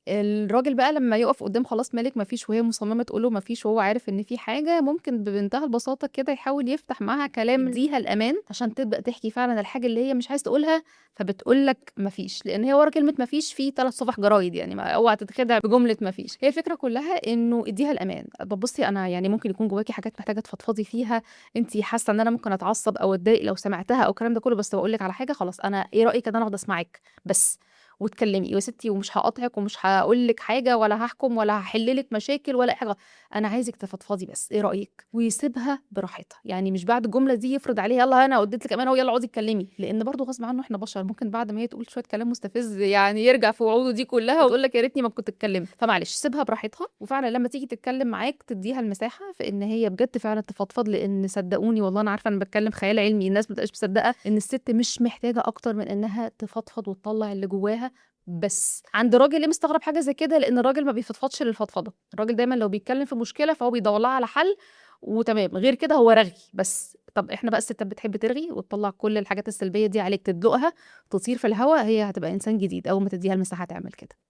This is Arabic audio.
الراجل بقى لمّا يُقف قدّام خلاص مالِك ما فيش وهي مصممة تقول له ما فيش وهو عارف إن في حاجة، ممكن بمنتهى البساطة كده يحاول يفتح معاها كلام يدّيها الأمان عشان تبدأ تحكي فعلًا الحاجة اللي هي مش عايزة تقولها، فبتقول لك ما فيش، لإن هي ورا كلمة ما فيش في 3 صفح جرايد يعني ما اوعى تتخدع بجملة ما فيش. هي الفكرة كلّها إنه ادّيها الأمان، طب بُصّي أنا يعني ممكن يكون جواكِ حاجات محتاجة تفضفضي فيها، أنتِ حاسة إن أنا ممكن أتعصب أو أتضايق لو سمعتها أو الكلام ده كلّه، بس باقول لِك على حاجة خلاص أنا إيه رأيِك إن أنا أقعد أسمعِك بس. واتكلمي يا ستي ومش هاقاطعِك ومش هاقول لِك حاجة ولا هاحكم ولا هاحل لِك مشاكل ولا أي حاجة، أنا عايزِك تفضفضي بس، إيه رأيِك؟ ويسيبها براحتها، يعني مش بعد الجملة دي يفرض عليها يالّا أنا اديت لِك أمان أهو يالّا اقعدي اتكلمي، لإن برضه غصب عنه إحنا بشر، ممكن بعد ما هي تقول شوية كلام مستفز يعني يرجع في وعوده دي كلها وتقول لك يا ريتني ما كنت اتكلمت، فمعلش سيبها براحتها، وفعلًا لمّا تيجي تتكلم معاك تدّيها المساحة في إن هي بجد فعلًا تفضفض، لإن صدقوني والله أنا عارفة أنا باتكلم خيال علمي، الناس ما بتبقاش مصدقة إن الست مش محتاجة أكتر من إنها تفضفض وتطلّع اللي جواها بس. عند الراجل ليه مستغرب حاجة زي كده؟ لإن الراجل ما بيفضفضش للفضفضة، الراجل دايمًا لو بيتكلم في مشكلة فهو بيدوّر لها على حل وتمام، غير كده هو رغي بس. طب إحنا بقى الستات بتحب ترغي وتطلّع كل الحاجات السلبية دي عليك، تدلقها تطير في الهوا، هي هتبقى إنسان جديد أول ما تدّيها المساحة تعمل كده.